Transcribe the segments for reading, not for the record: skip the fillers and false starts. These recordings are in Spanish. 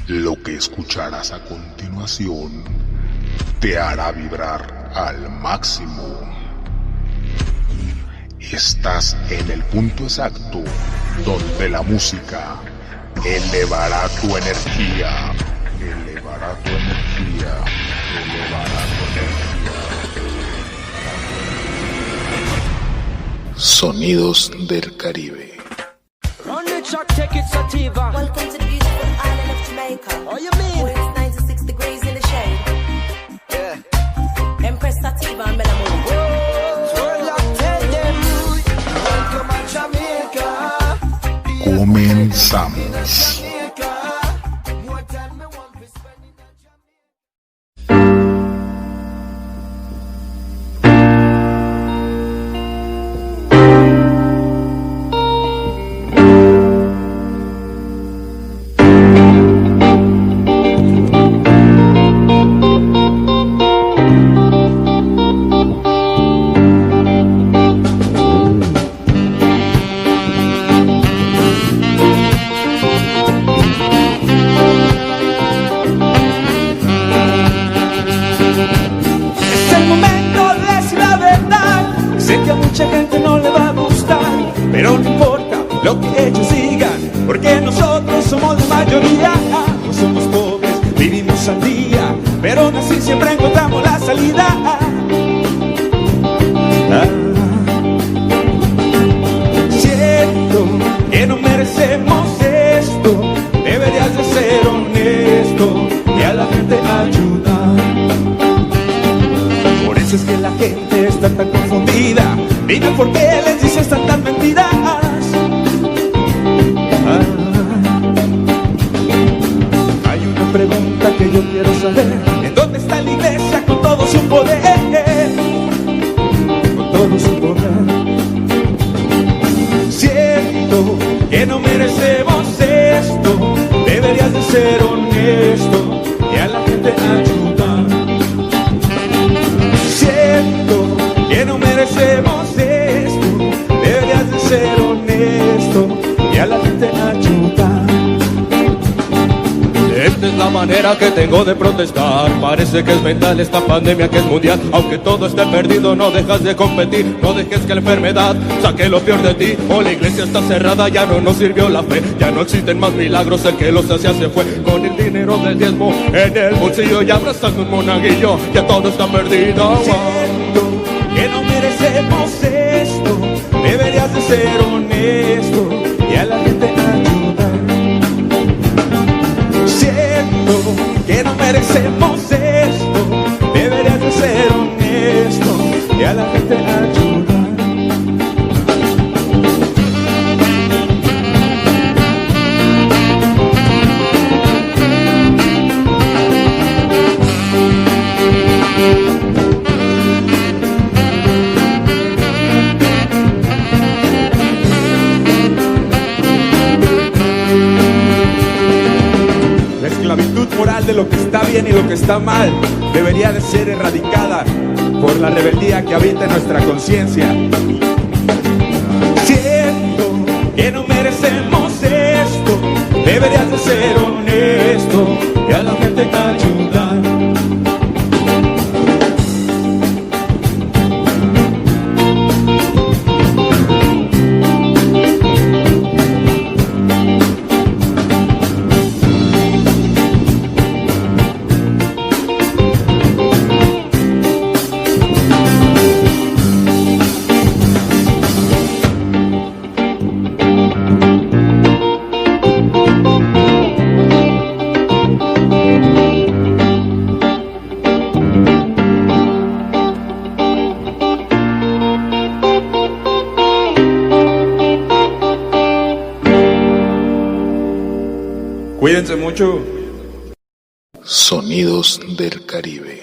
Lo que escucharás a continuación te hará vibrar al máximo. Estás en el punto exacto donde la música elevará tu energía, elevará tu energía, elevará tu energía. Sonidos del Caribe. Welcome to the beautiful island of Jamaica. Oh, you mean? Where it's 96 degrees in the shade. Yeah. Empress Sativa and Melamun. Swirl up, tell them. Welcome to Jamaica. Comenzamos. More time me want to spend in Jamaica. Es el momento de decir la verdad. Sé que a mucha gente no le va a gustar, pero no importa lo que ellos digan, porque nosotros somos la mayoría. No somos pobres, vivimos al día, pero aún así siempre encontramos la salida. Siento que no merecemos esto. Deberías de ser honesto y a la gente ayudar. Por eso es que la gente está tan confundida. Dime por qué les dices tantas mentiras. Hay una pregunta que yo quiero saber. ¿En dónde está la iglesia con todo su poder? Con todo su poder. Siento que no merecemos esto. Deberías de ser honesto y a la gente ayudar. Siento que no merecemos esto. Deberías de ser honesto y a la gente ayudar. Esta es la manera que tengo de protestar. Parece que es mental esta pandemia que es mundial. Aunque todo esté perdido, no dejas de competir. No dejes que la enfermedad saque lo peor de ti. O la iglesia está cerrada, ya no nos sirvió la fe. Ya no existen más milagros, el que los hacía se fue. Con el dinero del diezmo en el bolsillo y abrazando un monaguillo, ya todo está perdido. Siento que no merecemos esto. Deberías de ser honesto y a la gente ayudar. Siento que no merecemos esto. Deberías de ser honesto y a la gente ayudar. La esclavitud moral de lo que está bien y lo que está mal debería de ser erradicada por la rebeldía que habita en nuestra conciencia. Siento que no merecemos esto. Deberías de ser honesto y a la gente ayudar. Cuídense mucho. Sonidos del Caribe.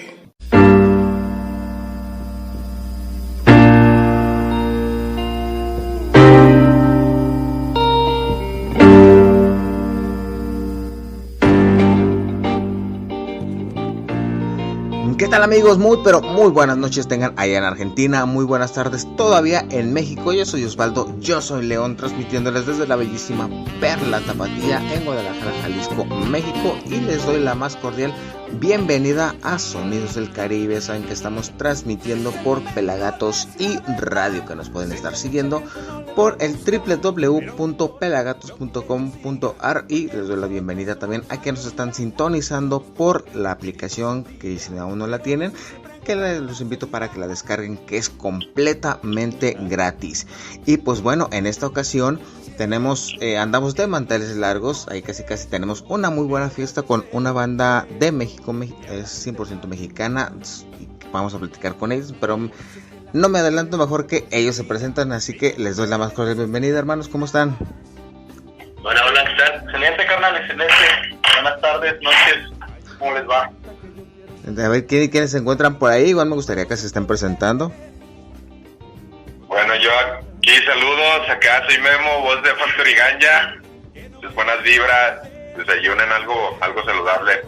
¿Qué tal amigos? Pero muy buenas noches tengan allá en Argentina, muy buenas tardes todavía en México. Yo soy Osvaldo, yo soy León, transmitiéndoles desde la bellísima Perla Tapatía en Guadalajara, Jalisco, México, y les doy la más cordial bienvenida a Sonidos del Caribe. Saben que estamos transmitiendo por Pelagatos y Radio, que nos pueden estar siguiendo por el www.pelagatos.com.ar, y les doy la bienvenida también a quienes nos están sintonizando por la aplicación, que si aún no la tienen, que los invito para que la descarguen, que es completamente gratis. Y pues bueno, en esta ocasión tenemos, andamos de manteles largos, ahí casi tenemos una muy buena fiesta con una banda de México, es 100% mexicana, y vamos a platicar con ellos, pero no me adelanto, mejor que ellos se presentan, así que les doy la más cordial bienvenida. Hermanos, ¿cómo están? Hola, ¿qué tal? Excelente, carnal, excelente. Buenas tardes, noches, ¿cómo les va? A ver, ¿quiénes se encuentran por ahí? Igual me gustaría que se estén presentando. Bueno, yo aquí saludos, acá soy Memo, voz de Factory Ganja. Pues buenas vibras, desayunen algo saludable.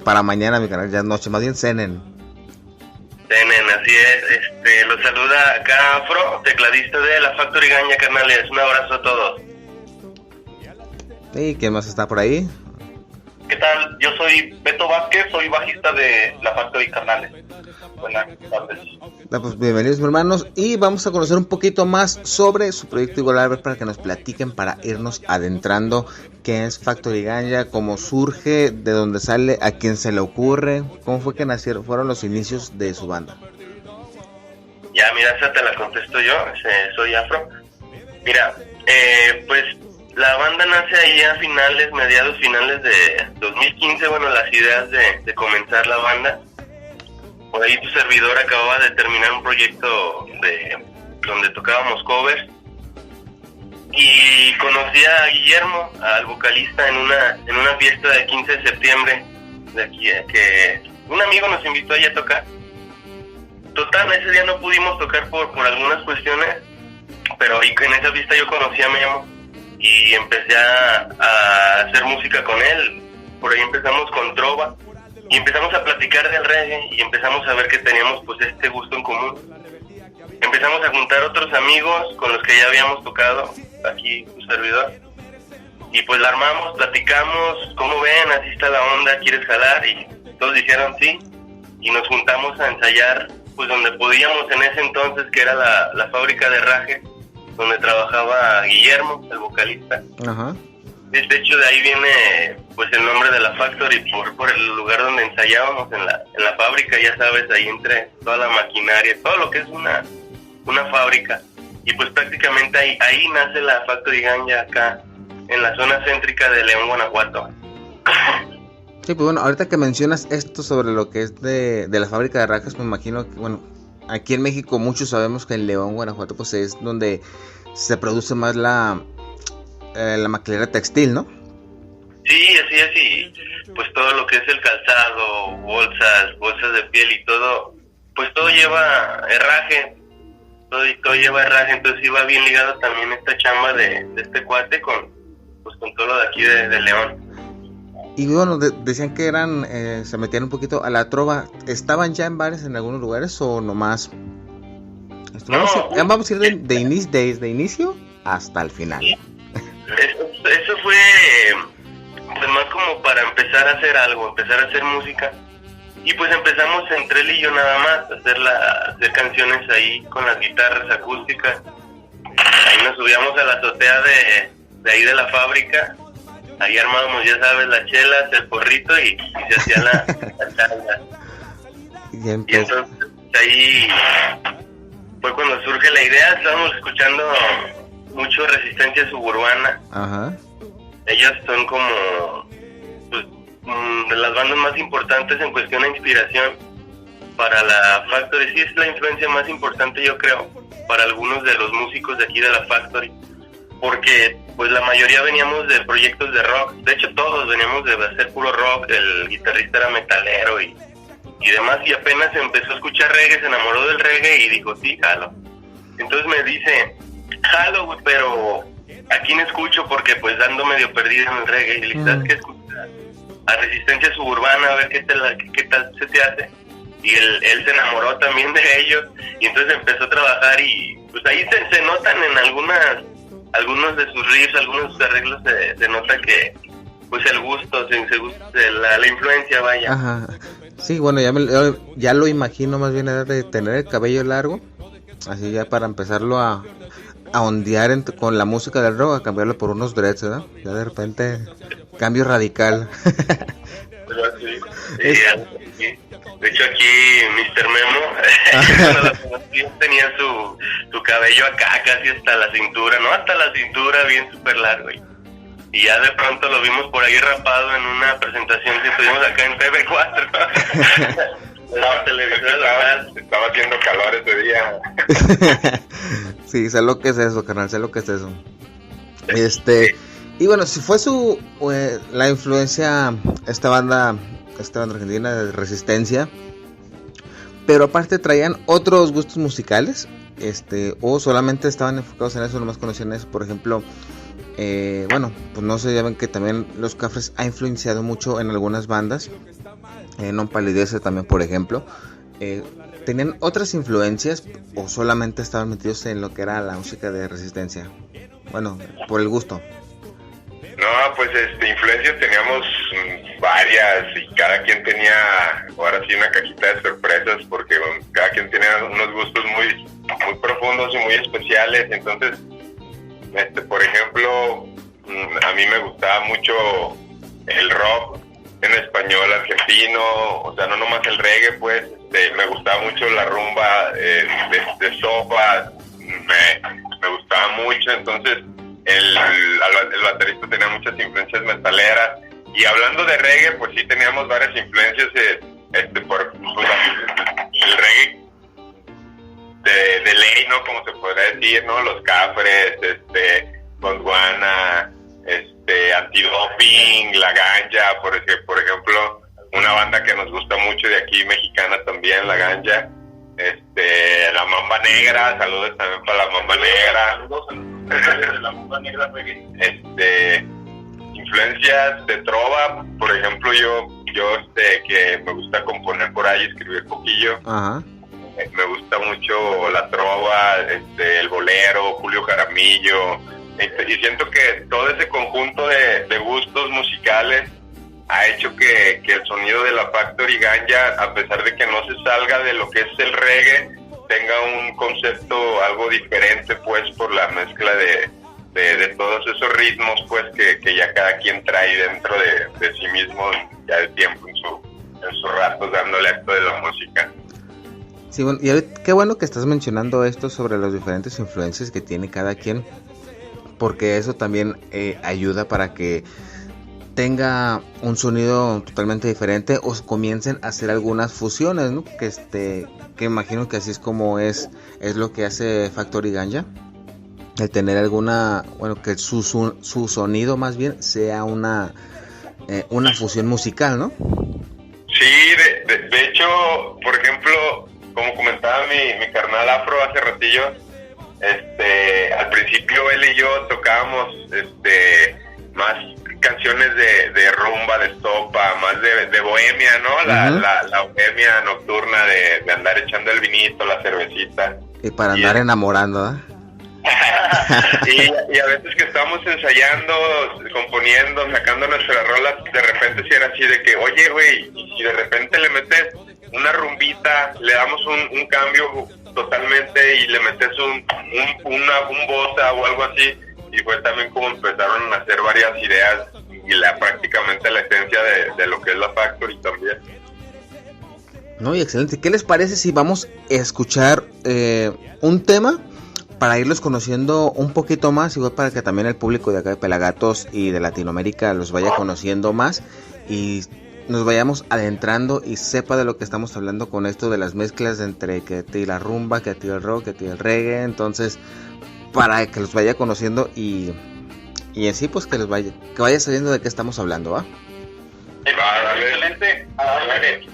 Para mañana, mi canal, ya es noche, más bien cenen. Cenen, así es. Los saluda acá Afro, tecladista de la Factory Ganja, carnales. Un abrazo a todos. ¿Y quién más está por ahí? ¿Qué tal? Yo soy Beto Vázquez, soy bajista de la Factory, carnales. Buenas tardes. Pues bienvenidos, mis hermanos, y vamos a conocer un poquito más sobre su proyecto, igual a ver, para que nos platiquen, para irnos adentrando qué es Factory Ganja, cómo surge, de dónde sale, a quién se le ocurre, cómo fue que fueron los inicios de su banda. Ya, mira, esa te la contesto yo, soy Afro. Mira, pues la banda nace ahí a mediados finales de 2015, bueno, las ideas de comenzar la banda. Por ahí tu servidor acababa de terminar un proyecto donde tocábamos covers, y conocí a Guillermo, al vocalista, en una fiesta de 15 de septiembre de aquí, que un amigo nos invitó ahí a tocar. Total, ese día no pudimos tocar por algunas cuestiones, pero ahí en esa fiesta yo conocí a Memo y empecé a hacer música con él. Por ahí empezamos con trova y empezamos a platicar del reggae y empezamos a ver que teníamos pues este gusto en común. Empezamos a juntar otros amigos con los que ya habíamos tocado, aquí tu servidor, y pues la armamos, platicamos, ¿cómo ven? Así está la onda, ¿quieres jalar? Y todos dijeron sí, y nos juntamos a ensayar pues donde podíamos en ese entonces, que era la fábrica de herraje, donde trabajaba Guillermo, el vocalista. Ajá. De hecho, de ahí viene pues el nombre de la Factory, por el lugar donde ensayábamos, en la fábrica, ya sabes, ahí entre toda la maquinaria, todo lo que es una fábrica. Y pues prácticamente ahí nace la Factory Ganja, acá en la zona céntrica de León, Guanajuato. Sí, pues bueno, ahorita que mencionas esto sobre lo que es de la fábrica de herrajes, me imagino que, bueno, aquí en México muchos sabemos que en León, Guanajuato, pues es donde se produce más la maquilera textil, ¿no? Sí, así es, y pues todo lo que es el calzado, bolsas de piel y todo, pues todo lleva herraje, todo lleva herraje, entonces iba bien ligado también esta chamba de este cuate con todo lo de aquí de León. Y bueno, decían que se metían un poquito a la trova. ¿Estaban ya en bares en algunos lugares o nomás? Vamos a ir desde inicio hasta el final. Eso fue pues más como para empezar a hacer algo, empezar a hacer música. Y pues empezamos entre él y yo nada más a hacer canciones ahí con las guitarras acústicas. Ahí nos subíamos a la azotea de ahí de la fábrica. Ahí armábamos, ya sabes, las chelas, el porrito y se hacía la charla. Y entonces ahí fue cuando surge la idea. Estábamos escuchando mucho Resistencia Suburbana. Ajá. Ellos son como pues, de las bandas más importantes en cuestión de inspiración para la Factory. Sí, es la influencia más importante, yo creo, para algunos de los músicos de aquí de la Factory, porque pues la mayoría veníamos de proyectos de rock. De hecho, todos veníamos de hacer puro rock. El guitarrista era metalero y demás, y apenas empezó a escuchar reggae, se enamoró del reggae y dijo, sí, jalo. Entonces me dice, jalo, güey, pero ¿a quién escucho? Porque pues ando medio perdido en el reggae. Y le dije, ¿sabes qué? Escucha a Resistencia Suburbana, a ver qué tal se te hace. y él se enamoró también de ellos, y entonces empezó a trabajar, y pues ahí se notan en algunos de sus riffs, algunos de sus arreglos, se nota que pues el gusto, la influencia, vaya. Ajá. Sí, bueno, ya lo imagino más bien era de tener el cabello largo, así ya para empezarlo a ondear con la música del rock, a cambiarlo por unos dreads, ¿verdad? Ya de repente, cambio radical. Sí. De hecho aquí Mr. Memo tenía su cabello acá casi hasta la cintura, no hasta la cintura, bien súper largo, y ya de pronto lo vimos por ahí rapado en una presentación que tuvimos acá en TV4. La televisión estaba haciendo calor ese día. Sí, sé lo que es eso, carnal, sé lo que es eso. Y bueno, si fue la influencia, esta banda argentina de Resistencia, pero aparte traían otros gustos musicales, o solamente estaban enfocados en eso, nomás conocían eso. Por ejemplo, bueno, pues no sé, ya ven que también Los Cafres ha influenciado mucho en algunas bandas, Non Palidece también, por ejemplo. ¿Tenían otras influencias o solamente estaban metidos en lo que era la música de Resistencia? Bueno, por el gusto. No, pues influencias teníamos varias, y cada quien tenía ahora sí una cajita de sorpresas, porque cada quien tenía unos gustos muy, muy profundos y muy especiales. Entonces, por ejemplo, a mí me gustaba mucho el rock en español argentino, o sea, no nomás el reggae, pues, me gustaba mucho la rumba de Sopa, me gustaba mucho. Entonces el baterista tenía muchas influencias metaleras, y hablando de reggae, pues sí teníamos varias influencias, el reggae de ley, ¿no? Como se podría decir, ¿no? Los Cafres, Gondwana, Antidoping, La Ganja, por ejemplo, una banda que nos gusta mucho de aquí, mexicana también, La Ganja, La Mamba Negra, saludos también para La Mamba Negra. La Mamba Negra reggae. Influencias de trova, por ejemplo, yo que me gusta componer por ahí, escribir poquillo. Ajá. Me gusta mucho la trova, el bolero, Julio Jaramillo, y siento que todo ese conjunto de gustos musicales ha hecho que el sonido de la Factory Ganja, a pesar de que no se salga de lo que es el reggae, tenga un concepto algo diferente, pues, por la mezcla de todos esos ritmos, pues, que ya cada quien trae dentro de sí mismo, ya de tiempo en sus ratos dándole acto de la música. Sí, bueno, y qué bueno que estás mencionando esto sobre las diferentes influencias que tiene cada quien, porque eso también ayuda para que tenga un sonido totalmente diferente, o comiencen a hacer algunas fusiones, ¿no? Que imagino que así es como es lo que hace Factory Ganja, el tener alguna, bueno, que su sonido más bien sea una fusión musical, ¿no? Sí, de hecho, por ejemplo, como comentaba mi carnal Afro hace ratillo, al principio él y yo tocábamos más canciones de rumba, de sopa, más de bohemia, ¿no? La bohemia nocturna de andar echando el vinito, la cervecita. Y para andar enamorando, ¿eh? y a veces que estamos ensayando, componiendo, sacando nuestras rolas, de repente si era así de que, oye, güey, y si de repente le metes una rumbita, le damos un cambio totalmente y le metes un bossa o algo así, y fue también como empezaron a hacer varias ideas y prácticamente la esencia de lo que es la Factory también. No, y excelente. ¿Qué les parece si vamos a escuchar un tema para irlos conociendo un poquito más, igual para que también el público de acá de Pelagatos y de Latinoamérica los vaya conociendo más y nos vayamos adentrando y sepa de lo que estamos hablando con esto de las mezclas entre que a ti la rumba, que a ti el rock, que a ti el reggae? Entonces, para que los vaya conociendo y en sí, pues que vaya sabiendo de qué estamos hablando, ¿va? Excelente.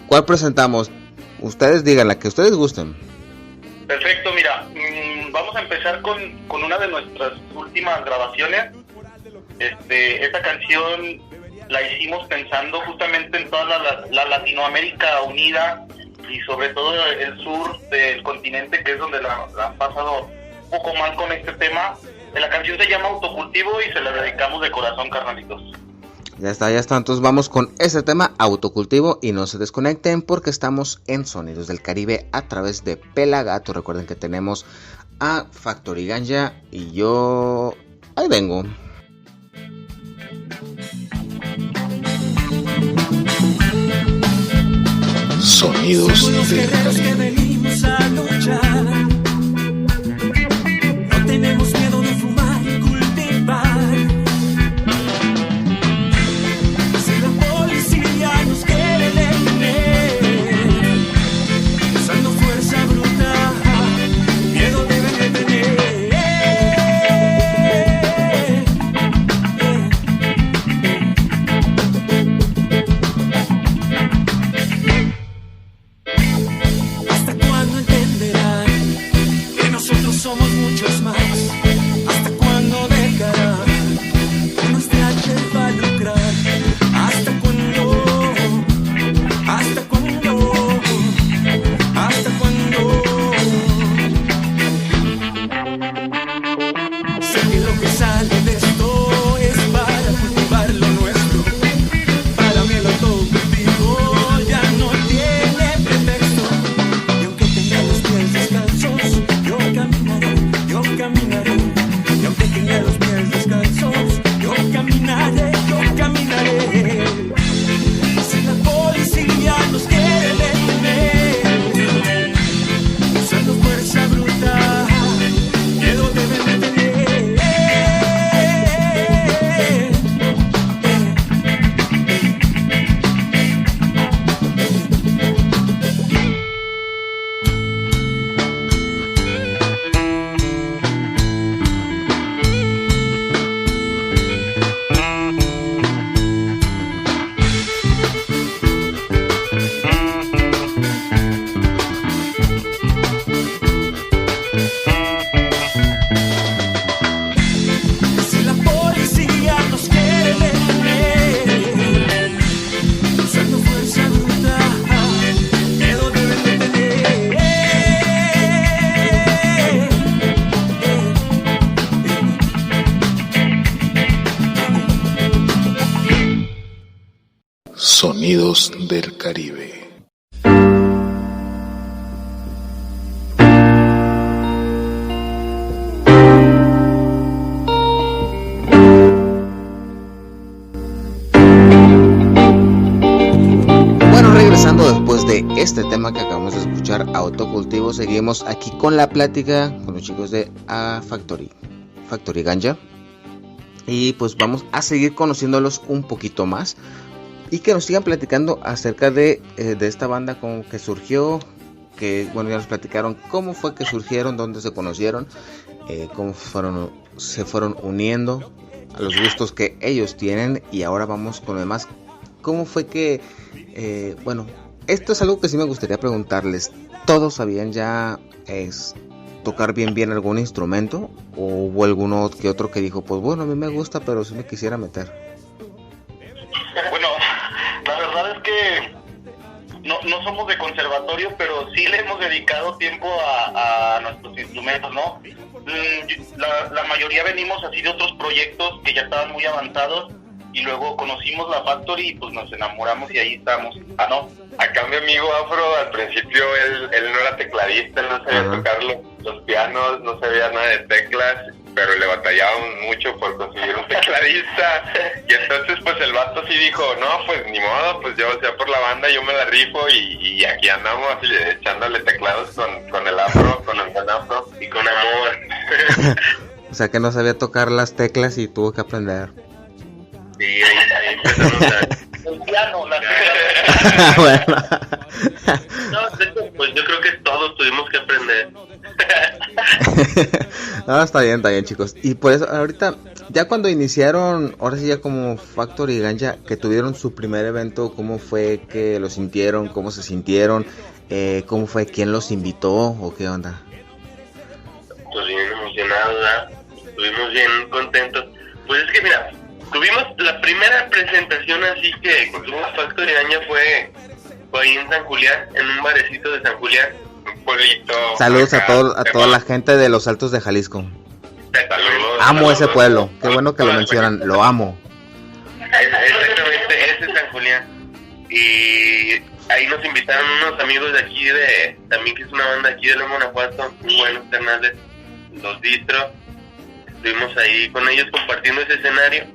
¿Cuál presentamos? Ustedes digan la que ustedes gusten. Perfecto, mira, vamos a empezar con una de nuestras últimas grabaciones. Esta canción la hicimos pensando justamente en toda la Latinoamérica unida, y sobre todo el sur del continente, que es donde la han pasado un poco mal con este tema. La canción se llama Autocultivo y se la dedicamos de corazón, carnalitos. Ya está. Entonces vamos con ese tema, Autocultivo, y no se desconecten porque estamos en Sonidos del Caribe a través de Pelagato. Recuerden que tenemos a Factory Ganja y yo ahí vengo. Sonidos Somos los del guerreros que Caribe. venimos a luchar. No tenemos miedo de fumar y cultivar. Si la policía nos quiere detener, usando fuerza bruta, miedo deben de tener. ¿Hasta cuándo entenderán que nosotros somos muchos más? ¿Hasta cuándo dejarán que nuestra va a lucrar? ¿Hasta cuándo? ¿Hasta cuándo? ¿Hasta cuándo? Sé que lo que sale de esto es para cultivar lo nuestro. Para mí el autocultivo ya no tiene pretexto. Y aunque tenga los pies descalzos, yo caminaré, yo caminaré. Y aunque tenga los pies descalzos, yo caminaré, yo caminaré. Si la policía nos quiere detener, usando fuerza bruta, miedo deben de tener. Si la policía nos quiere detener, usando fuerza bruta, miedo deben de tener. Sonidos del Caribe. Bueno, regresando después de este tema que acabamos de escuchar, Autocultivo, seguimos aquí con la plática con los chicos de Factory Ganja. Y pues vamos a seguir conociéndolos un poquito más y que nos sigan platicando acerca de esta banda con que surgió, que bueno, ya nos platicaron cómo fue que surgieron, dónde se conocieron, cómo se fueron uniendo a los gustos que ellos tienen. Y ahora vamos con lo demás. ¿Cómo fue que, bueno, esto es algo que sí me gustaría preguntarles? ¿Todos sabían ya tocar bien algún instrumento? ¿O hubo alguno que otro que dijo, pues bueno, a mí me gusta, pero sí me quisiera meter? Bueno, la verdad es que no somos de conservatorio, pero sí le hemos dedicado tiempo a nuestros instrumentos, ¿no? La mayoría venimos así de otros proyectos que ya estaban muy avanzados y luego conocimos la Factory y pues nos enamoramos y ahí estamos. Ah, no. Acá mi amigo Afro, al principio él no era tecladista, él no sabía tocar los pianos, no sabía nada de teclas, pero le batallaban mucho por conseguir un tecladista. Y entonces pues el vato sí dijo, no, pues ni modo, pues yo, o sea, por la banda yo me la rifo y aquí andamos así echándole teclados con el Afro, con el buen Afro y con amor. O sea que no sabía tocar las teclas y tuvo que aprender. Sí, ahí empezamos a... El piano, la Bueno. No, de hecho, pues yo creo que todos tuvimos que aprender. No, está bien, chicos. Y por eso, ahorita, ya cuando iniciaron, ahora sí ya como Factory Ganja, que tuvieron su primer evento, ¿cómo fue que lo sintieron? ¿Cómo se sintieron? ¿Cómo fue? ¿Quién los invitó? ¿O qué onda? Pues bien emocionados, ¿verdad? Estuvimos bien contentos. Pues es que mira, tuvimos la primera presentación así que tuvimos Factory Ganja fue fue ahí en San Julián, en un barecito de San Julián, Un pueblito. Saludos a acá, toda la gente de los Altos de Jalisco. Saludos. Amo ese saludos. pueblo, qué bueno que lo mencionan, lo amo. Exactamente, ese es San Julián. Y ahí nos invitaron unos amigos de aquí, también que es una banda aquí de León, Guanajuato, muy buenos carnales, los Distro. Estuvimos ahí con ellos compartiendo ese escenario.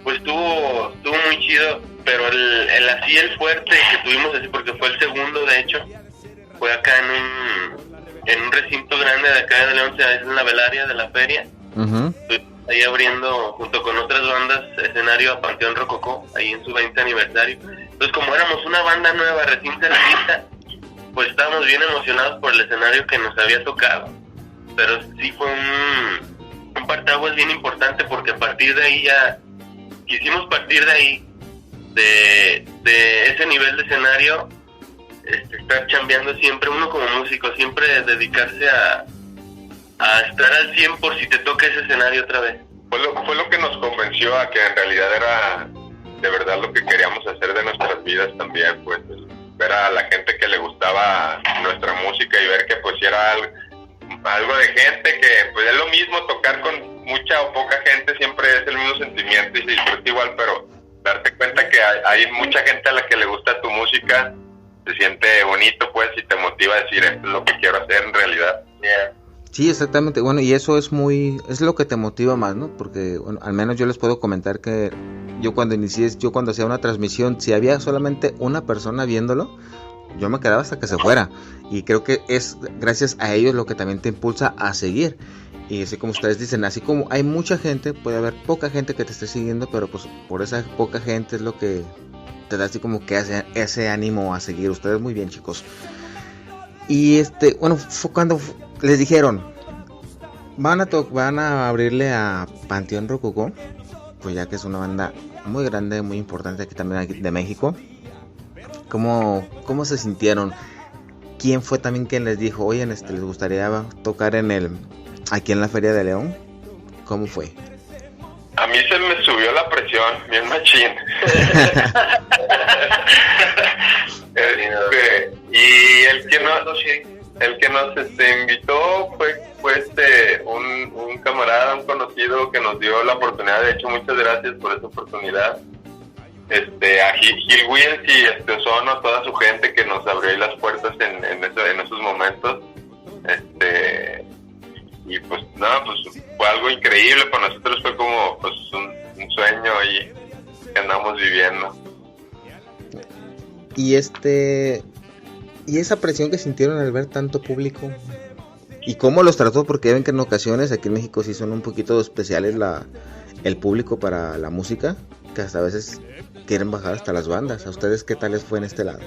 Pues estuvo muy chido, pero el fuerte que tuvimos así, porque fue el segundo de hecho, fue acá en un recinto grande de acá de León, es en la velaria de la feria. Uh-huh. Ahí abriendo junto con otras bandas escenario a Panteón Rococó, ahí en su 20 aniversario. Entonces, como éramos una banda nueva, recién salidita, pues estábamos bien emocionados por el escenario que nos había tocado. Pero sí fue un partaguas bien importante, porque a partir de ahí ya quisimos partir de ahí, de ese nivel de escenario, estar chambeando siempre, uno como músico, siempre dedicarse a estar al 100 por si te toca ese escenario otra vez. Fue lo que nos convenció a que en realidad era de verdad lo que queríamos hacer de nuestras vidas también, pues ver a la gente que le gustaba nuestra música y ver que pues era algo de gente que pues es lo mismo, tocar con mucha o poca gente siempre es el mismo sentimiento y se disfruta igual, pero darte cuenta que hay mucha gente a la que le gusta tu música, se siente bonito pues y te motiva a decir esto es lo que quiero hacer en realidad. Yeah. Sí, exactamente. Bueno, y eso es lo que te motiva más, ¿no? Porque bueno, al menos yo les puedo comentar que yo cuando hacía una transmisión, si había solamente una persona viéndolo, yo me quedaba hasta que se fuera. Y creo que es gracias a ellos lo que también te impulsa a seguir. Y así como ustedes dicen, así como hay mucha gente, puede haber poca gente que te esté siguiendo, pero pues por esa poca gente es lo que te da así como que ese ánimo a seguir. Ustedes muy bien, chicos. Y bueno, fue cuando les dijeron, van a abrirle a Panteón Rococó, pues ya que es una banda muy grande, muy importante aquí también de México. ¿Cómo se sintieron? ¿Quién fue también quien les dijo, oye, les gustaría tocar aquí en la Feria de León? ¿Cómo fue? A mí se me subió la presión, bien machín. Y el que nos invitó fue un camarada, un conocido que nos dio la oportunidad. De hecho, muchas gracias por esa oportunidad. A Gil Wills y Ozono, toda su gente que nos abrió las puertas en esos momentos. Y pues nada, pues fue algo increíble para nosotros, fue como pues un sueño ahí que andamos viviendo. Y esa presión que sintieron al ver tanto público, y cómo los trató, porque ven que en ocasiones aquí en México sí son un poquito especiales el público para la música, que hasta a veces quieren bajar hasta las bandas. ¿A ustedes qué tal les fue en este lado?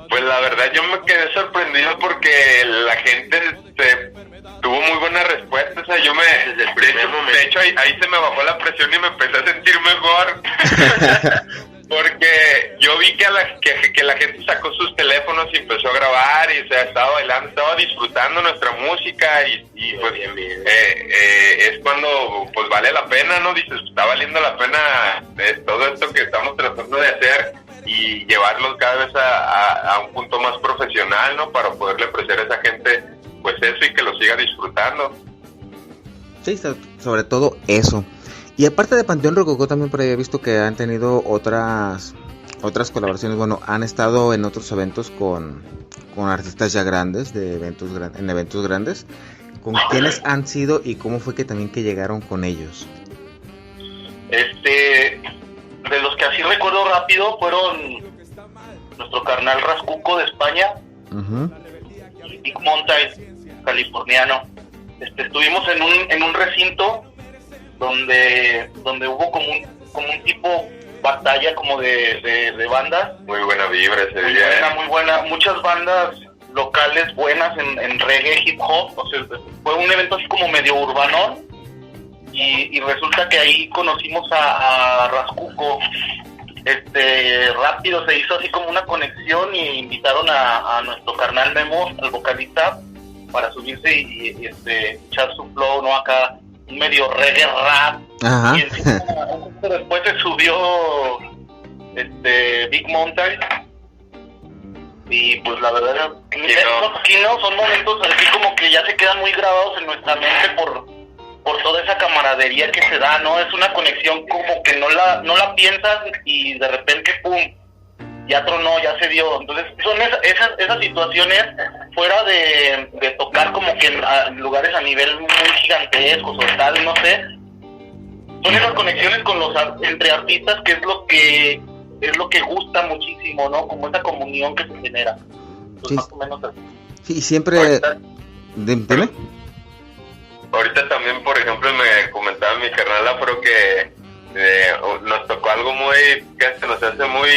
Pues la verdad yo me quedé sorprendido porque la gente tuvo muy buena respuesta. O sea, de hecho ahí se me bajó la presión y me empecé a sentir mejor. Porque yo vi que la gente sacó sus teléfonos y empezó a grabar y estaba bailando, estaba disfrutando nuestra música y pues es cuando pues vale la pena, ¿no? Dices, está valiendo la pena todo esto que estamos tratando de hacer y llevarlos cada vez a un punto más profesional, ¿no? Para poderle ofrecer a esa gente pues eso y que lo siga disfrutando. Sí, sobre todo eso. Y aparte de Panteón Rococó, también por ahí he visto que han tenido otras colaboraciones. Bueno, han estado en otros eventos con artistas ya grandes, en eventos grandes. ¿Con quiénes han sido y cómo fue que también que llegaron con ellos? De los que así recuerdo rápido fueron nuestro carnal Rascuco de España, Uh-huh. y Big Mountain, californiano. Estuvimos en un recinto donde hubo como un tipo batalla como de bandas. Muy buena vibra ese día. Muy buena, muchas bandas locales buenas en reggae, hip hop. O sea, fue un evento así como medio urbano y resulta que ahí conocimos a Rascuco. Rápido se hizo así como una conexión y invitaron a nuestro carnal Memo, al vocalista, para subirse y echar su flow, ¿no? Acá un medio reggae rap. Ajá. Y después se subió Big Mountain y pues la verdad aquí no, son momentos así como que ya se quedan muy grabados en nuestra mente por toda esa camaradería que se da, ¿no? Es una conexión como que no la piensas y de repente pum, ya tronó, ya se dio. Entonces son esas situaciones fuera de tocar como que en lugares a nivel muy gigantescos o tal, no sé. Son esas conexiones entre artistas que es lo que gusta muchísimo, ¿no? Como esa comunión que se genera. Pues sí. Más o menos así. Sí, siempre... Dime. Ahorita también, por ejemplo, me comentaba mi carnal Afro que nos tocó algo que se nos hace muy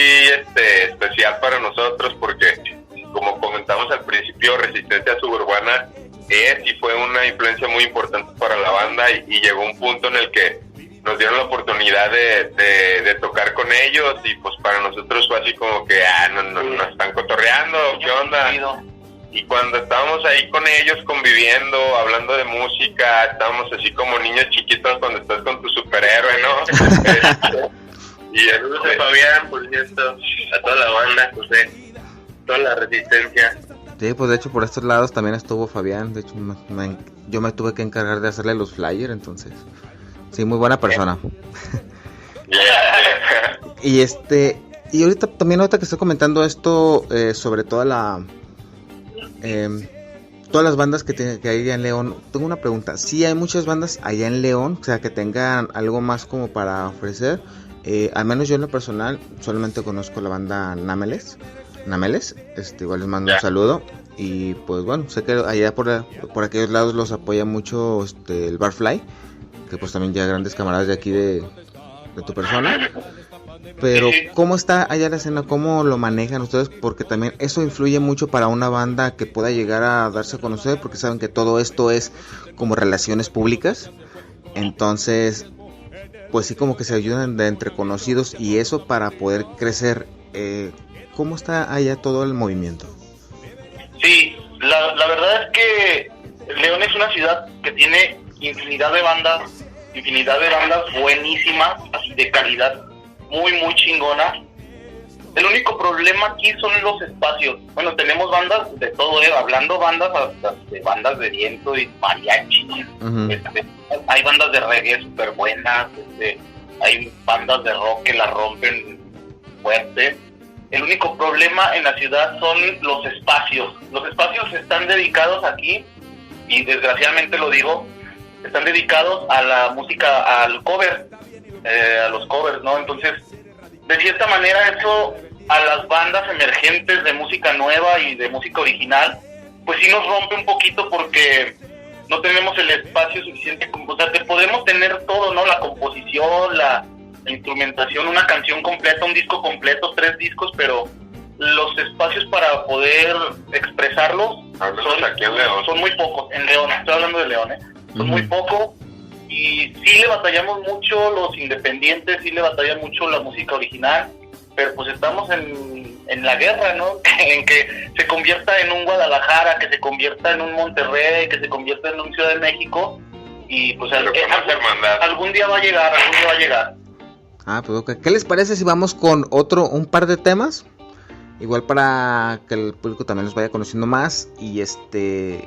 especial para nosotros, porque como comentamos al principio, Resistencia Suburbana es y fue una influencia muy importante para la banda y llegó un punto en el que nos dieron la oportunidad de tocar con ellos y pues para nosotros fue así como que nos están cotorreando, ¿qué onda? Y cuando estábamos ahí con ellos conviviendo, hablando de música, estábamos así como niños chiquitos cuando estás con tu superhéroe, ¿no? Y saludos a Fabián, por cierto, a toda la banda, José, toda la Resistencia. Sí, pues de hecho por estos lados también estuvo Fabián, de hecho yo me tuve que encargar de hacerle los flyers, entonces, sí, muy buena persona. Y y ahorita que estoy comentando esto sobre todas las bandas que hay allá en León, tengo una pregunta. ¿Sí hay muchas bandas allá en León, o sea, que tengan algo más como para ofrecer? Al menos yo en lo personal solamente conozco la banda Nameles, igual les mando un saludo. Y pues bueno, sé que allá por aquellos lados los apoya mucho el Barfly, que pues también ya grandes camaradas de aquí de tu persona. Pero ¿cómo está allá la escena? ¿Cómo lo manejan ustedes? Porque también eso influye mucho para una banda que pueda llegar a darse a conocer, porque saben que todo esto es como relaciones públicas. Entonces, pues sí, como que se ayudan de entre conocidos y eso para poder crecer. ¿Cómo está allá todo el movimiento? Sí, la verdad es que León es una ciudad que tiene infinidad de bandas buenísimas, así de calidad, muy muy chingona. El único problema aquí son los espacios. Bueno, tenemos bandas de todo, hablando bandas hasta de bandas de viento y mariachi. Uh-huh. Hay bandas de reggae súper buenas, hay bandas de rock que la rompen fuerte. El único problema en la ciudad son los espacios. Los espacios están dedicados aquí, y desgraciadamente lo digo, están dedicados a la música, al cover, a los covers, ¿no? Entonces, de cierta manera eso a las bandas emergentes de música nueva y de música original, pues sí nos rompe un poquito porque no tenemos el espacio suficiente. O sea, te podemos tener todo, ¿no? La composición, la instrumentación, una canción completa, un disco completo, 3 discos, pero los espacios para poder expresarlos son muy pocos. En León, estoy hablando de León, son muy pocos. Y sí le batallamos mucho los independientes, sí le batallan mucho la música original, pero pues estamos en la guerra, ¿no? En que se convierta en un Guadalajara, que se convierta en un Monterrey, que se convierta en un Ciudad de México, y pues algún día va a llegar. Ah, pues okay. ¿Qué les parece si vamos con un par de temas? Igual para que el público también los vaya conociendo más y se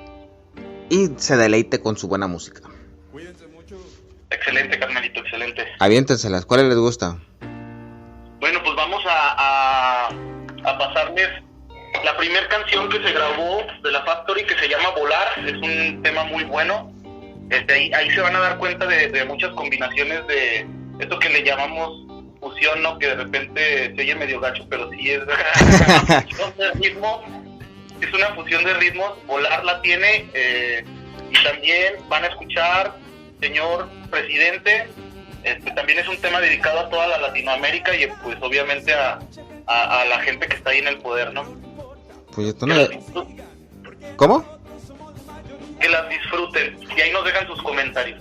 deleite con su buena música. Excelente, carnalito, excelente. Aviéntenselas, ¿cuáles les gusta? Bueno, pues vamos a pasarles la primera canción que se grabó de la Factory, que se llama Volar. Es un tema muy bueno. Ahí se van a dar cuenta de muchas combinaciones de esto que le llamamos fusión, ¿no? Que de repente se oye medio gacho, pero sí es una fusión de ritmos. Es una fusión de ritmos. Volar la tiene. Y también van a escuchar Señor Presidente. También es un tema dedicado a toda la Latinoamérica y pues obviamente a la gente que está ahí en el poder, ¿no? Pues esto no... ¿Cómo? Que las disfruten y ahí nos dejan sus comentarios.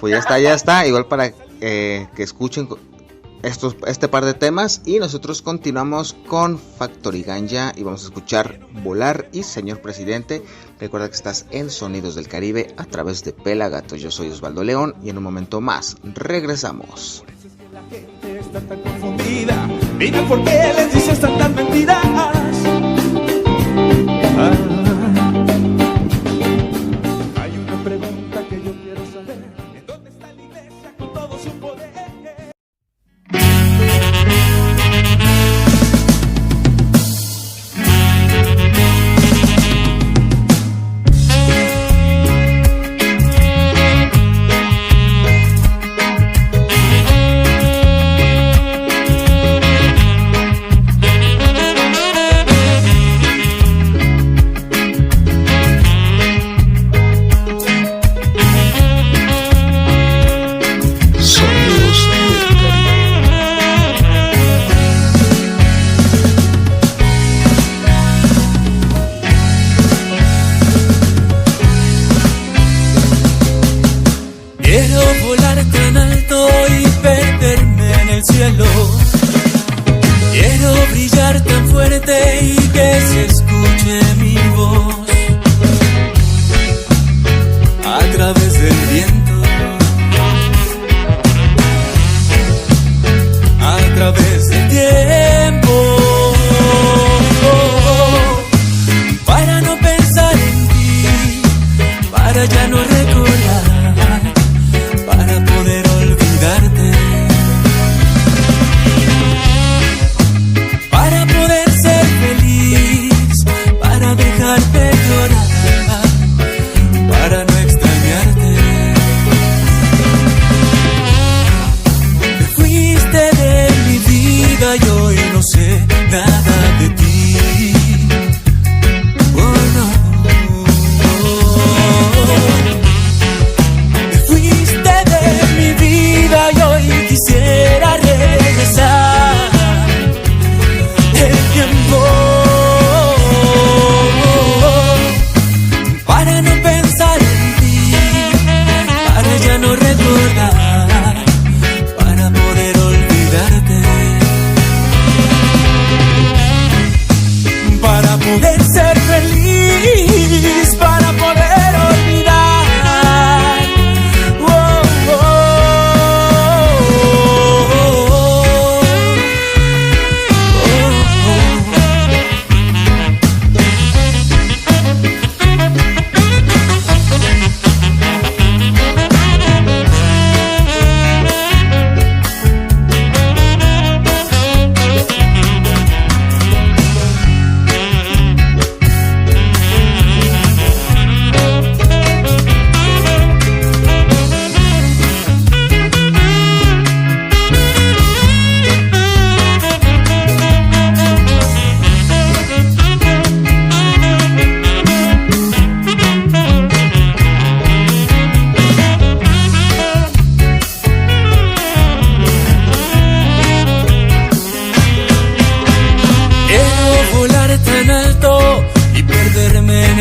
Pues ya está, igual para que escuchen este par de temas y nosotros continuamos con Factory Ganja y vamos a escuchar Volar y Señor Presidente. Recuerda que estás en Sonidos del Caribe a través de Pelagatos. Yo soy Osvaldo León y en un momento más regresamos. La gente está tan confundida, mira por qué les dices tantas mentiras.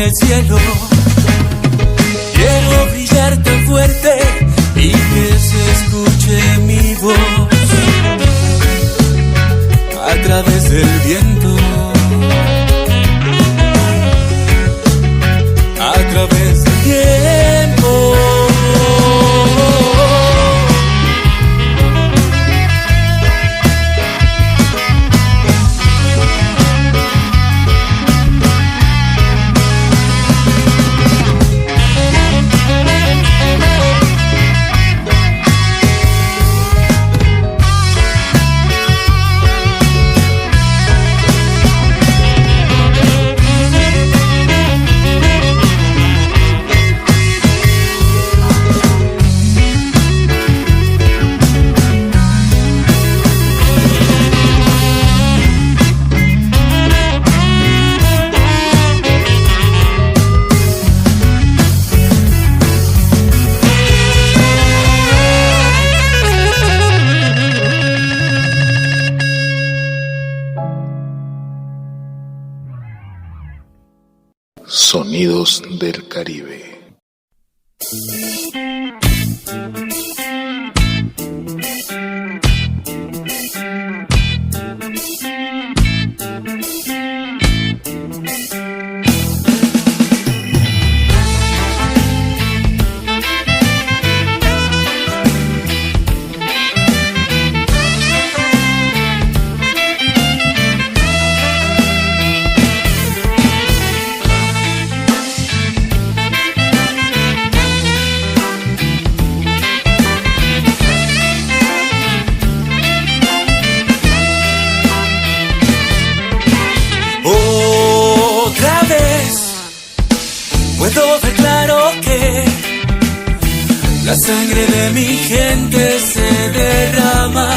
el cielo. Quiero brillar tan fuerte y que se escuche mi voz a través del viento, a través del tiempo. Sonidos del Caribe. Puedo ver claro que la sangre de mi gente se derrama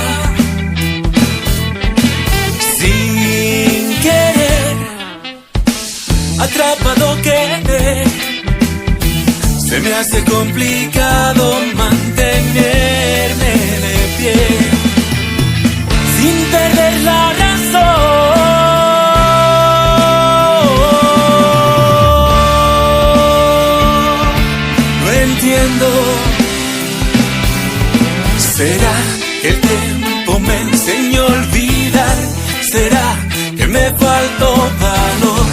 sin querer. Atrapado quedé, se me hace complicado mantenerme de pie sin perder la razón. ¿Será que el tiempo me enseñó a olvidar? ¿Será que me faltó valor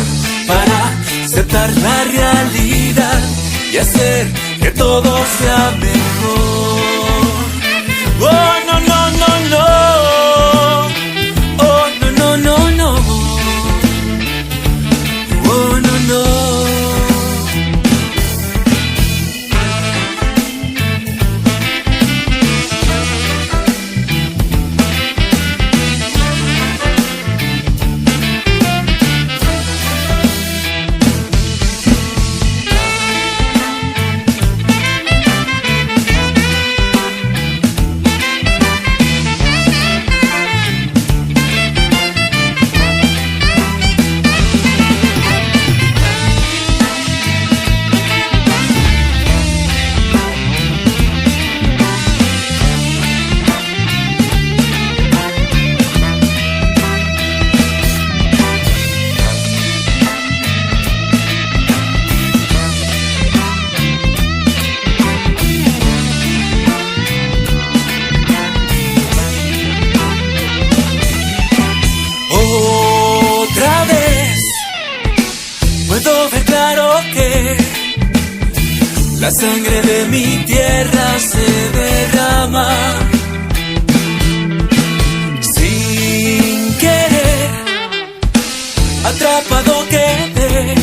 para aceptar la realidad y hacer que todo sea mejor? Oh, no, no, no, no. Oh, no, no, no, no. Oh, no, no. Otra vez puedo ver claro que la sangre de mi tierra se derrama sin querer. Atrapado quedé,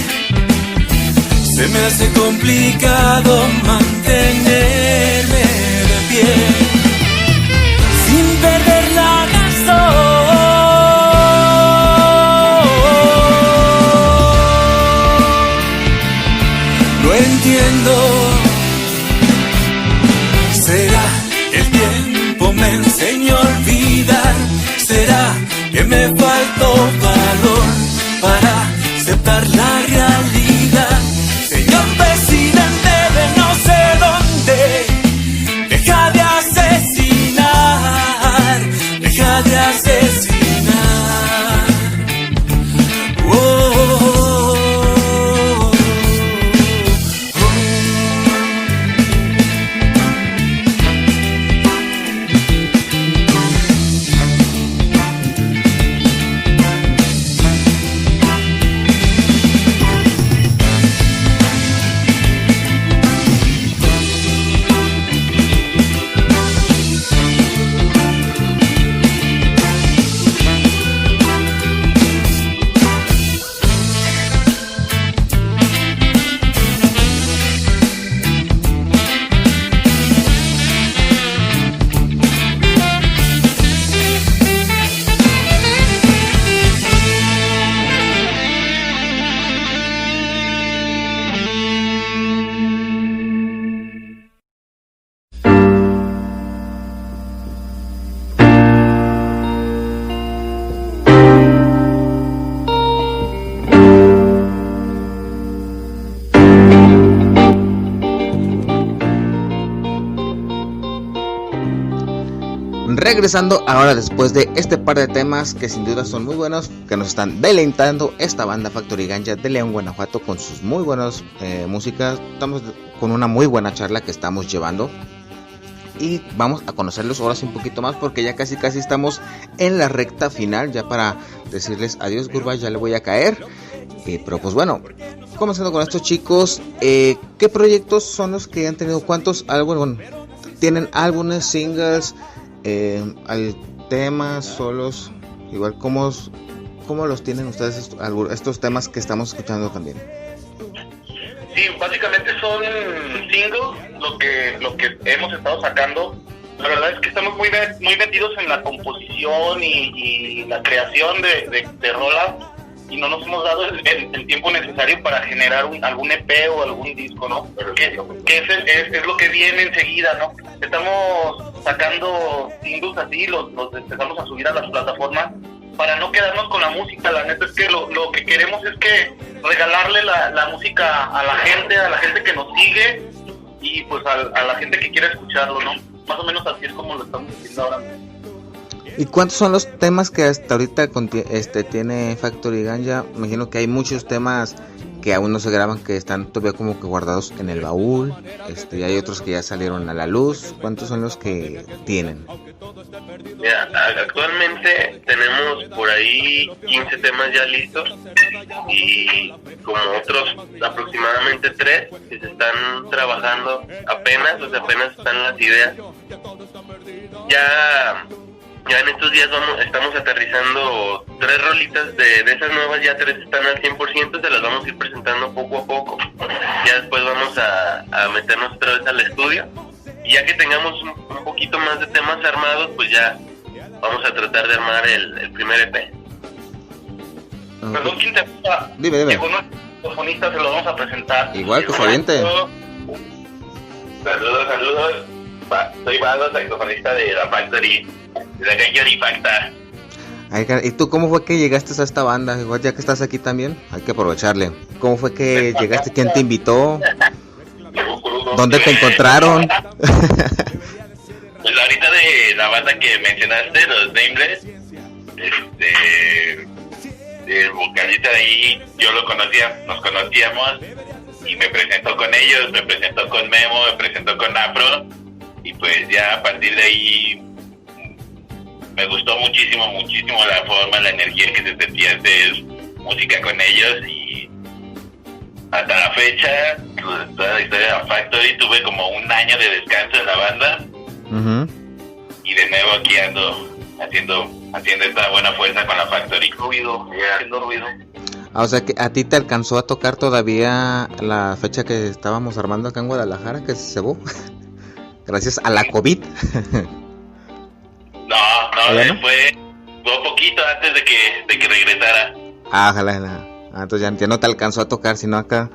se me hace complicado mantenerme de pie sin perder la razón. Lo entiendo. ¿Será el tiempo me enseñó a olvidar? ¿Será que me faltó valor para aceptar la realidad? Señor presidente de no sé dónde, deja de asesinar, deja de asesinar. Oh, oh, oh, oh. Regresando ahora después de este par de temas que sin duda son muy buenos, que nos están deleitando esta banda Factory Ganja de León, Guanajuato, con sus muy buenas músicas. Estamos con una muy buena charla que estamos llevando y vamos a conocerlos ahora sí un poquito más, porque ya casi estamos en la recta final, ya para decirles adiós, Gurba, ya le voy a caer. Pero pues bueno, comenzando con estos chicos, ¿qué proyectos son los que han tenido? ¿Cuántos álbumes? ¿Tienen álbumes, singles, temas, solos? Igual, ¿cómo los tienen ustedes estos temas que estamos escuchando también? Sí, básicamente son singles lo que hemos estado sacando. La verdad es que estamos muy metidos en la composición y la creación de rolas, y no nos hemos dado el tiempo necesario para generar algún EP o algún disco, ¿no? Que es lo que viene enseguida, ¿no? Estamos sacando singles así, los empezamos a subir a las plataformas para no quedarnos con la música. La neta es que lo que queremos es que regalarle la música a la gente que nos sigue y pues a la gente que quiere escucharlo, ¿no? Más o menos así es como lo estamos haciendo ahora. ¿Y cuántos son los temas que hasta ahorita tiene Factory Ganja? Me imagino que hay muchos temas que aún no se graban, que están todavía como que guardados en el baúl, y hay otros que ya salieron a la luz. ¿Cuántos son los que tienen? Mira, actualmente tenemos por ahí 15 temas ya listos y como otros aproximadamente 3 que se están trabajando apenas están las ideas. Ya en estos días estamos aterrizando 3 rolitas de esas nuevas, ya 3 están al 100%, se las vamos a ir presentando poco a poco. Ya después vamos a meternos otra vez al estudio, y ya que tengamos un poquito más de temas armados, pues ya vamos a tratar de armar el primer EP. Perdón, Quinta, dime. Llegó nuestro saxofonista, se lo vamos a presentar. Igual que Oriente. Saludos. Soy Vado, saxofonista de la Factory, de la Ganja Facta. ¿Y tú cómo fue que llegaste a esta banda? Igual ya que estás aquí también, hay que aprovecharle. ¿Cómo fue que llegaste? ¿Quién te invitó? ¿Dónde te encontraron? Pues ahorita de la banda que mencionaste, los Nameless, el vocalista de ahí, yo lo conocía, nos conocíamos, y me presentó con ellos, me presentó con Memo, me presentó con Afro, y pues ya a partir de ahí me gustó muchísimo la forma, la energía que se sentía hacer música con ellos, y hasta la fecha, toda la historia de la Factory, tuve como un año de descanso en la banda, y de nuevo aquí ando haciendo esta buena fuerza con la Factory. Haciendo ruido. O sea que a ti te alcanzó a tocar todavía la fecha que estábamos armando acá en Guadalajara, que se cebó, gracias a la COVID. No, fue poquito antes de que regresara. Ojalá. Entonces ya no te alcanzó a tocar, sino acá,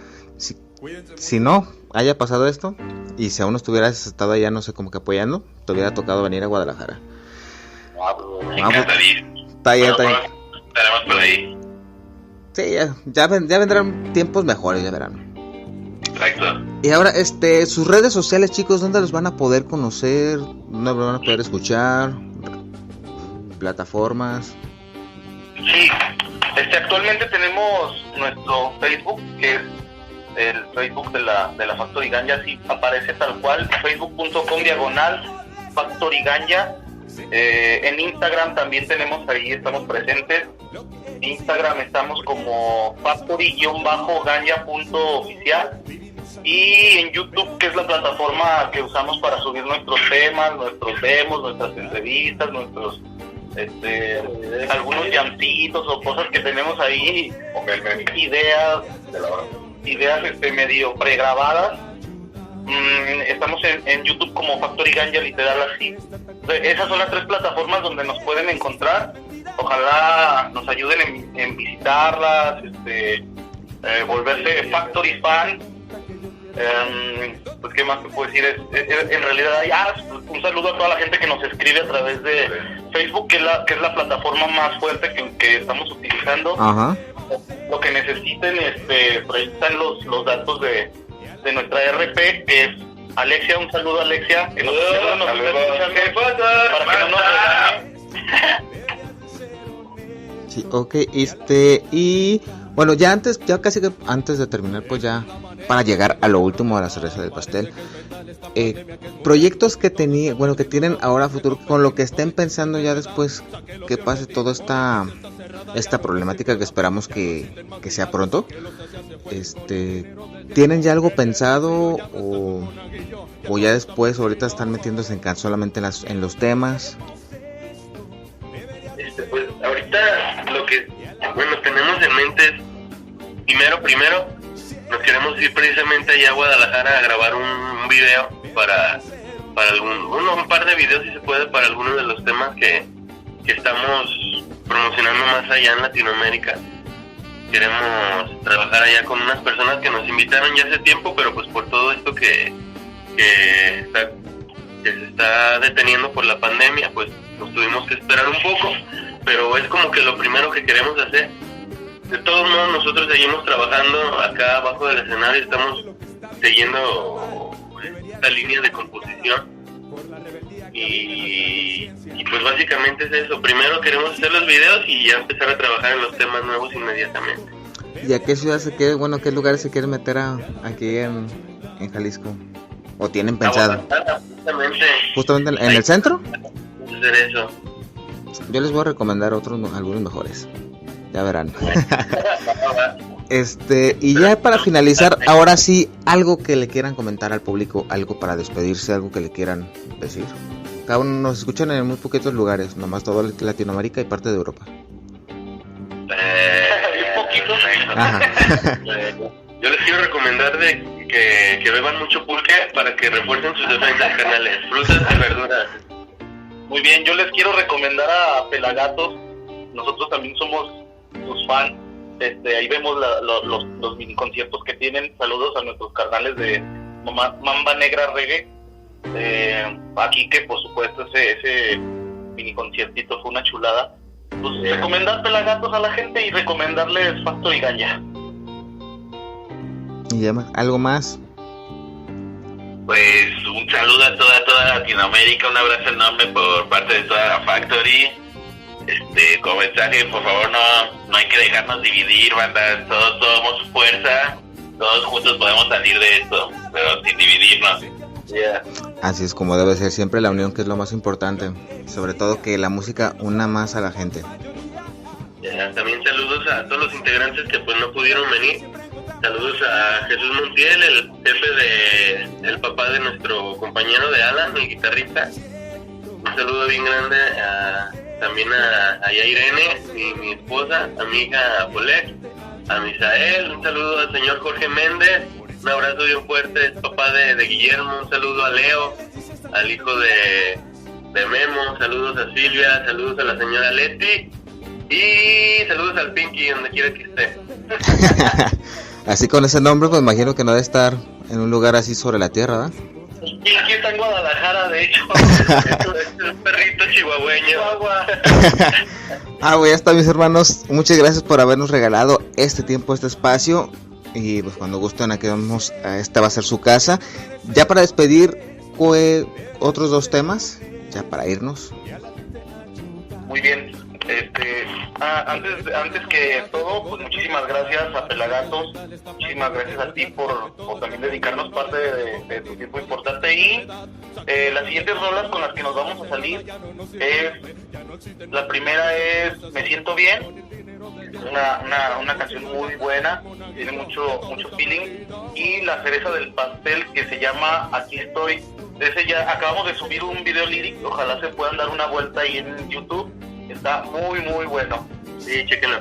si no haya pasado esto, y si aún no estuvieras estado allá, no sé, como que apoyando, te hubiera tocado venir a Guadalajara. Está bien. Estaremos por ahí. Sí, ya vendrán tiempos mejores, ya verán. Exacto. Y ahora, sus redes sociales, chicos, ¿dónde los van a poder conocer? ¿Dónde los van a poder escuchar? ¿Plataformas? Sí, actualmente tenemos nuestro Facebook, que es el Facebook de la Factory Ganja, así aparece tal cual, facebook.com/Factory Ganja. En Instagram también tenemos, ahí estamos presentes. En Instagram estamos como factory-ganja.oficial, y en YouTube, que es la plataforma que usamos para subir nuestros temas, nuestros demos, nuestras entrevistas, nuestros algunos jamcitos o cosas que tenemos ahí, ideas medio pregrabadas. Estamos en YouTube como Factory Ganja, literal así. Esas son las 3 plataformas donde nos pueden encontrar. Ojalá nos ayuden en visitarlas, volverse Factory fan. Pues qué más te puedo decir, en realidad un saludo a toda la gente que nos escribe a través de Facebook, que es la plataforma más fuerte que estamos utilizando. Ajá. Lo que necesiten, por ahí están los datos de nuestra RP, que es Alexia, un saludo a Alexia. Que nos está escuchando, ¿Qué pasa? para que no nos regañe. Sí, ok, y bueno, ya casi que antes de terminar, pues ya para llegar a lo último, a la cereza del pastel, proyectos que tienen ahora a futuro, con lo que estén pensando ya después que pase toda esta problemática que esperamos que sea pronto, ¿tienen ya algo pensado o ya después ahorita están metiéndose solamente en los temas? Pues ahorita lo que tenemos en mente es primero nos queremos ir precisamente allá a Guadalajara a grabar un video para un par de videos si se puede para algunos de los temas que estamos promocionando más allá en Latinoamérica. Queremos trabajar allá con unas personas que nos invitaron ya hace tiempo, pero pues por todo esto que se está deteniendo por la pandemia, pues nos tuvimos que esperar un poco, pero es como que lo primero que queremos hacer. De todos modos, nosotros seguimos trabajando acá abajo del escenario, estamos siguiendo esta línea de composición y pues básicamente es eso. Primero queremos hacer los videos y ya empezar a trabajar en los temas nuevos inmediatamente. ¿Y a qué ciudad qué lugares se quieren meter aquí en Jalisco? ¿O tienen pensado? ¿Justamente en el centro? Hacer eso. Yo les voy a recomendar algunos mejores. Ya verán. Y ya para finalizar, ahora sí, algo que le quieran comentar al público, algo para despedirse, algo que le quieran decir. Cada uno nos escuchan en muy poquitos lugares, nomás toda Latinoamérica y parte de Europa. Ajá. Yo les quiero recomendar que beban mucho pulque para que refuercen sus defensas carnales, frutas y verduras. Muy bien, yo les quiero recomendar a Pelagatos. Nosotros también somos sus fans. Ahí vemos los mini conciertos que tienen. Saludos a nuestros carnales de Mamba Negra Reggae. Aquí que por supuesto ese mini conciertito fue una chulada. Pues recomendar Pelagatos a la gente y recomendarles Facto y Ganja. ¿Y algo más? Pues un saludo a toda Latinoamérica, un abrazo enorme por parte de toda la Factory. Como mensaje, por favor, no hay que dejarnos dividir, banda. Todos somos fuerza, todos juntos podemos salir de esto, pero sin dividirnos. Yeah. Así es como debe ser, siempre la unión, que es lo más importante, sobre todo que la música una más a la gente. También saludos a todos los integrantes que pues no pudieron venir. Saludos a Jesús Montiel, el jefe el papá de nuestro compañero de Alan, el guitarrista. Un saludo bien grande también a Irene, mi esposa, a mi hija Polet, a Misael. Un saludo al señor Jorge Méndez. Un abrazo bien fuerte, es papá de Guillermo. Un saludo a Leo, al hijo de Memo. Saludos a Silvia, saludos a la señora Leti y saludos al Pinky donde quiera que esté. Así con ese nombre, pues imagino que no debe estar en un lugar así sobre la tierra, ¿verdad? Y aquí está en Guadalajara, de hecho. Es un perrito chihuahueño. Ya está, mis hermanos. Muchas gracias por habernos regalado este tiempo, este espacio. Y pues cuando gusten, aquí vamos. Esta va a ser su casa. Ya para despedir, otros 2 temas, ya para irnos. Muy bien. Antes que todo, pues muchísimas gracias a Pelagatos, muchísimas gracias a ti por también dedicarnos parte de tu tiempo importante. Y las siguientes rolas con las que nos vamos a salir la primera es Me Siento Bien, una canción muy buena, tiene mucho feeling, y la cereza del pastel, que se llama Aquí Estoy. Ese ya acabamos de subir un video lírico, ojalá se puedan dar una vuelta ahí en YouTube. Está muy muy bueno. Sí, chéquenlo.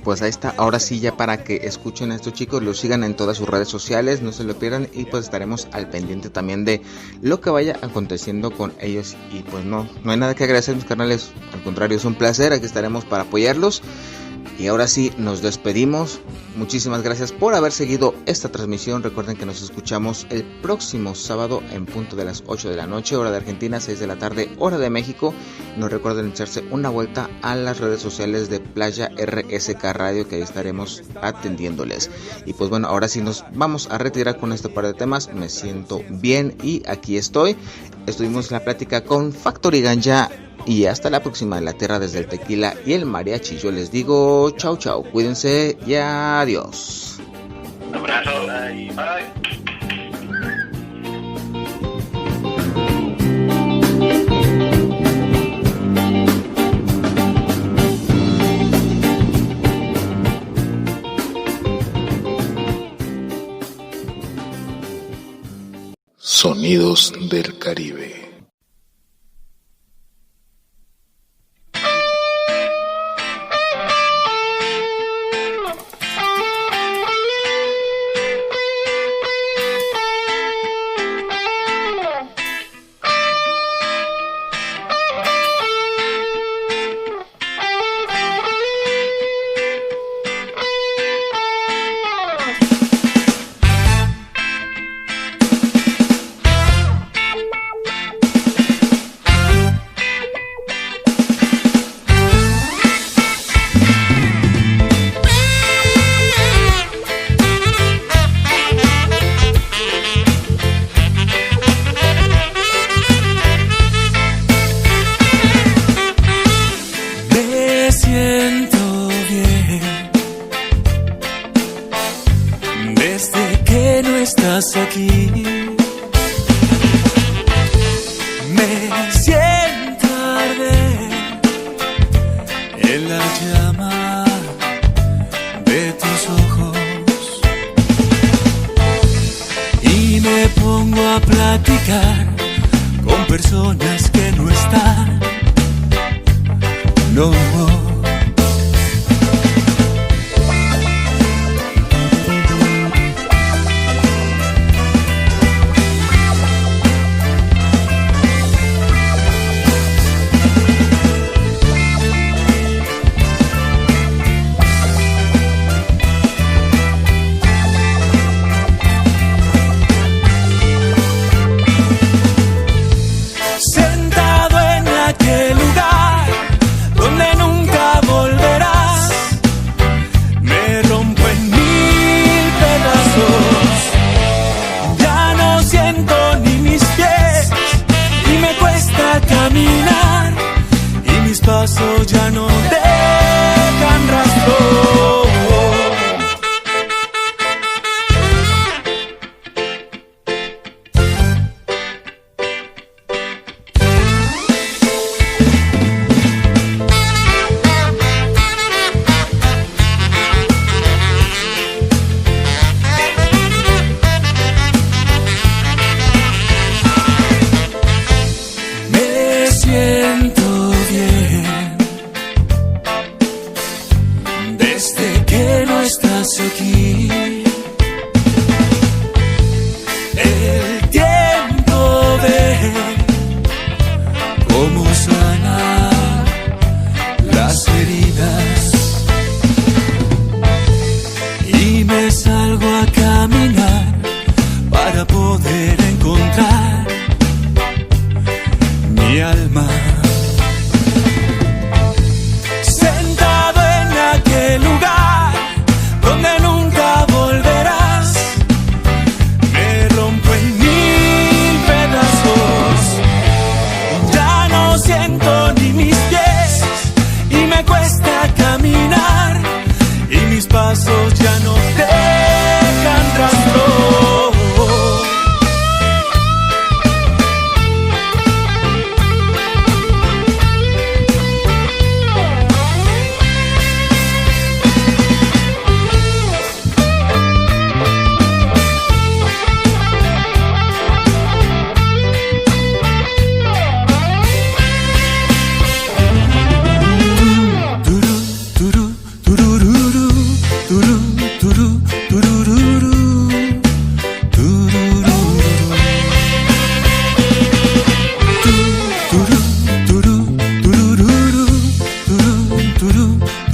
Pues ahí está, ahora sí, ya para que escuchen a estos chicos, los sigan en todas sus redes sociales, no se lo pierdan, y pues estaremos al pendiente también de lo que vaya aconteciendo con ellos. Y pues no hay nada que agradecer, mis carnales, al contrario, es un placer, aquí estaremos para apoyarlos. Y ahora sí, nos despedimos. Muchísimas gracias por haber seguido esta transmisión. Recuerden que nos escuchamos el próximo sábado en punto de las 8 de la noche, hora de Argentina, 6 de la tarde, hora de México. No recuerden echarse una vuelta a las redes sociales de Playa RSK Radio, que ahí estaremos atendiéndoles. Y pues bueno, ahora sí nos vamos a retirar con este par de temas. Me siento bien y aquí estoy. Estuvimos en la plática con Factory Ganja. Y hasta la próxima en la tierra desde el tequila y el mariachi. Yo les digo chau chau, cuídense y adiós. Un abrazo. Bye. Sonidos del Caribe.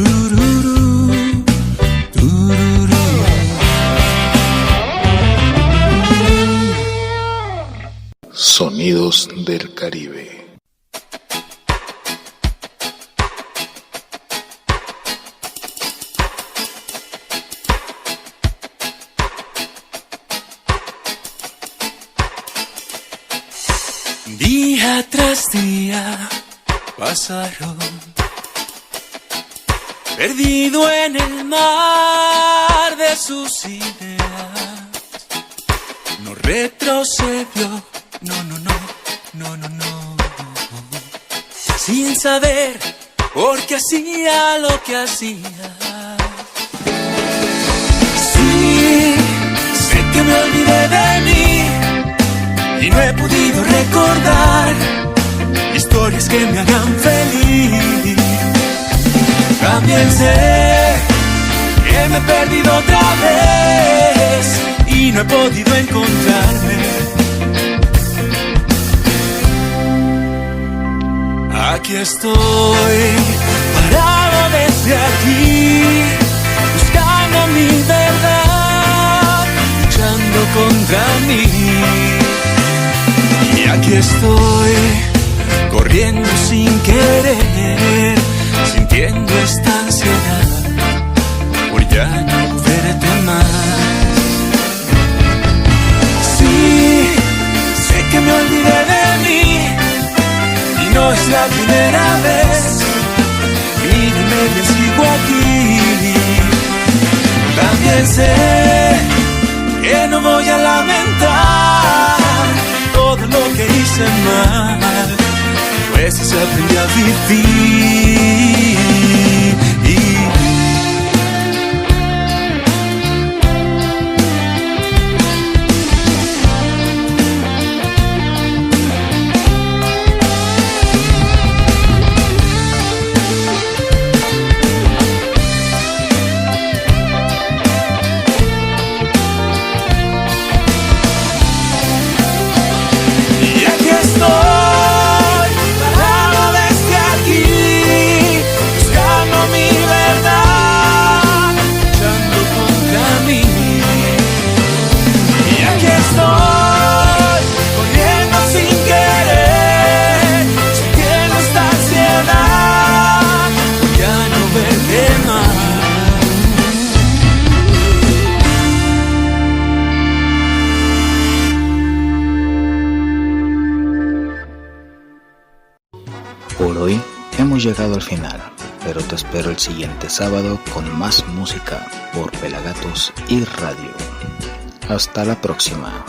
Tururú. Caribe. Día tras día pasaron, perdido en el mar de sus ideas. No retrocedió, no. Sin saber por qué hacía lo que hacía. Sí, sé que me olvidé de mí y no he podido recordar historias que me hagan feliz. También sé que me he perdido otra vez y no he podido encontrarme. Aquí estoy, parado desde aquí, buscando mi verdad, luchando contra mí. Y aquí estoy, corriendo sin querer, sintiendo esta ansiedad por ya no verte más. Sí, sé que me olvidé de mí y no es la primera vez. Mírenme, que sigo aquí. También sé que no voy a lamentar todo lo que hice mal, pues se aprendió a vivir. Por hoy hemos llegado al final, pero te espero el siguiente sábado con más música por Pelagatos y Radio. Hasta la próxima.